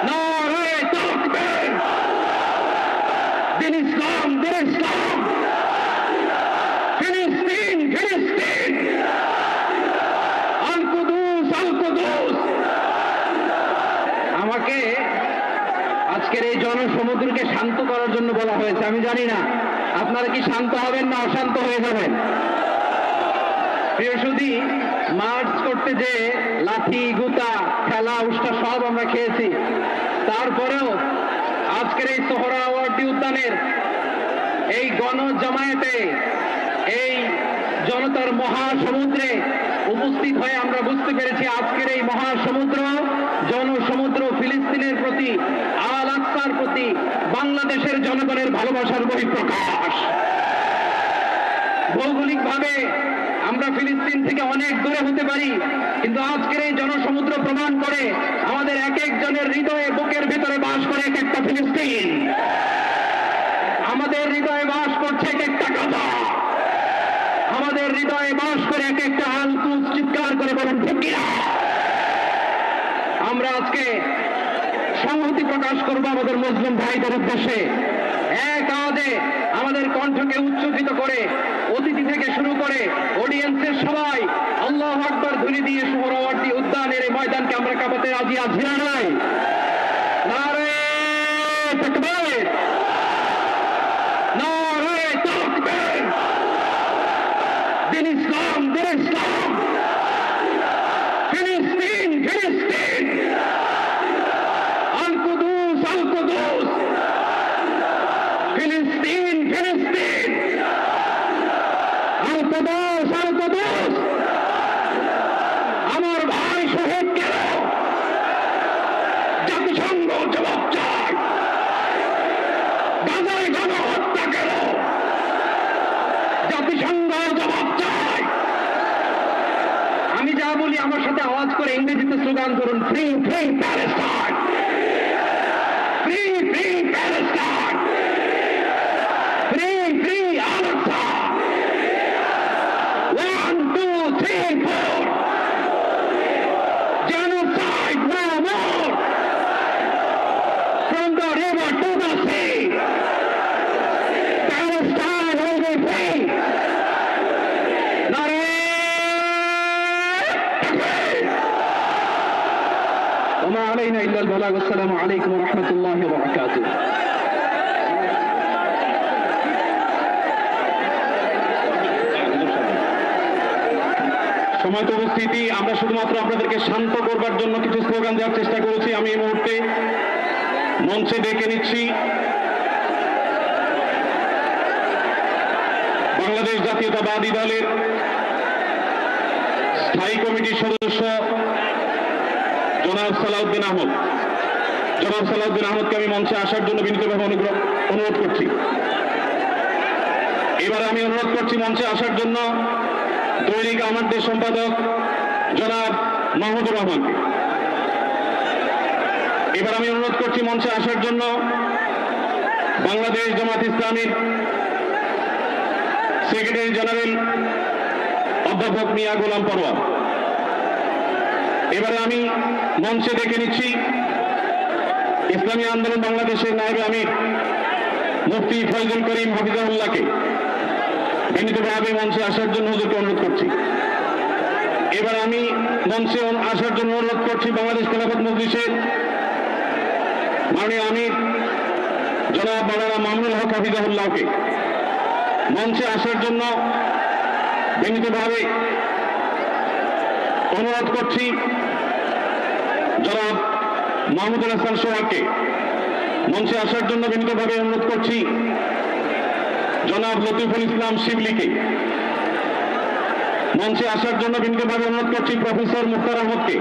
নারে তাকবীর! দিন ইসলাম, দিন ইসলাম! ফিলিস্তিন, ফিলিস্তিন! আল কুদুস, আল কুদুস! আমাকে আজকের এই জনসমুদ্রকে শান্ত করার জন্য বলা হয়েছে। আমি জানি না আপনারা কি শান্ত হবেন না অশান্ত হয়ে যাবেন। প্রিয় সুধী, মার্চ করতে যে লাঠি, গুতা, খেলা, উষ্টা সব আমরা খেয়েছি, তারপরেও আজকের এই সোহরাওয়ার্দী উদ্যানের এই গণজামায়াতে, এই জনতার মহাসমুদ্রে উপস্থিত হয়ে আমরা বুঝতে পেরেছি আজকের এই মহাসমুদ্র, জনসমুদ্র ফিলিস্তিনের প্রতি, আল আকসার প্রতি বাংলাদেশের জনগণের ভালোবাসার বহিঃপ্রকাশ। ভৌগোলিকভাবে আমরা ফিলিস্তিন থেকে অনেক দূরে হতে পারি, কিন্তু আজকের এই জনসমুদ্র প্রমাণ করে আমাদের এক একজনের হৃদয়ে, বুকের ভিতরে বাস করে এক একটা ফিলিস্তিন। আমাদের হৃদয়ে বাস করছে এক একটা গাজা। আমাদের হৃদয়ে বাস করে এক একটা আল কুদস। চিৎকার করে বলেন ঠিক কিনা? আমরা আজকে সংহতি প্রকাশ করব আমাদের মুসলিম ভাইদের উদ্দেশ্যে। এক আওয়াজে আমাদের কণ্ঠকে উচ্চকিত করে অতিথি থেকে শুরু করে অডিয়েন্সের সবাই আল্লাহু আকবার ধ্বনি দিয়ে সোহরাওয়ার্দী উদ্যানের এই ময়দানকে আমরা কাঁপাতে রাজি আছি না নাই? নারে তাকবীর! নারে তাকবীর! দিন ইসলাম, দিন ইসলাম! ফিলিস্তিন, ফিলিস্তিন! আল কুদুস, আল কুদুস! ফিলিস্তিন, ফিলিস্তিন! আল কুদুস, আল কুদুস! আমার ভাই শহীদ গেল, জাতিসংঘ জবাব চায়। গাজায় গণহত্যা গেল, জাতিসংঘ জবাব চায়। আমি যা বলি আমার সাথে আওয়াজ করে ইংরেজিতে স্লোগান করুন, free free Palestine! Free free Palestine! Free free Al Aqsa! 1, 2, 3, 4! Genocide no more! From the river to the sea! Palestine will be free! নারে তাকবীর! ওমা আলাইনা ইল্লাল বালাগ। আসসালামু আলাইকুম ওয়া রাহমাতুল্লাহি ওয়া বারাকাতুহু। সময় তো উপস্থিতি, আমরা শুধুমাত্র আপনাদেরকে শান্ত করবার জন্য কিছু স্লোগান দেওয়ার চেষ্টা করেছি। আমি এই মুহূর্তে মঞ্চে ডেকে নিচ্ছি বাংলাদেশ জাতীয়তাবাদী দলের স্থায়ী কমিটির সদস্য জনাব সালাউদ্দিন আহমদ। জনাব সালাউদ্দিন আহমদকে আমি মঞ্চে আসার জন্য বিনীতভাবে অনুরোধ করছি। এবার আমি অনুরোধ করছি মঞ্চে আসার জন্য দৈনিক আমাদের সম্পাদক জনাব মাহমুদুর রহমানকে। এবার আমি অনুরোধ করছি মঞ্চে আসার জন্য বাংলাদেশ জামাত ইসলামীর সেক্রেটারি জেনারেল অধ্যাপক মিয়া গোলাম পরোয়ার। এবারে আমি মঞ্চে ডেকে নিচ্ছি ইসলামী আন্দোলন বাংলাদেশের নায়েবে আমির মুফতি ফয়জুল করিম হাফিজাহুল্লাহকে বিনীতভাবে মঞ্চে আসার জন্য হুজুরকে অনুরোধ করছি। এবার আমি মঞ্চে আসার জন্য অনুরোধ করছি বাংলাদেশ খেলাফত মজলিসের মাননীয় আমির জনাব মাওলানা মামুনুল হক হাফিজাহুল্লাহকে মঞ্চে আসার জন্য বিনীতভাবে অনুরোধ করছি। জনাব মাহমুদুল হাসান সোহাগকে মঞ্চে আসার জন্য বিনীতভাবে অনুরোধ করছি। জনাব লতিফুল ইসলাম শিবলিকে মঞ্চে আসার জন্য বিনীতভাবে অনুরোধ করছি। প্রফেসর মুখতার আহমদকে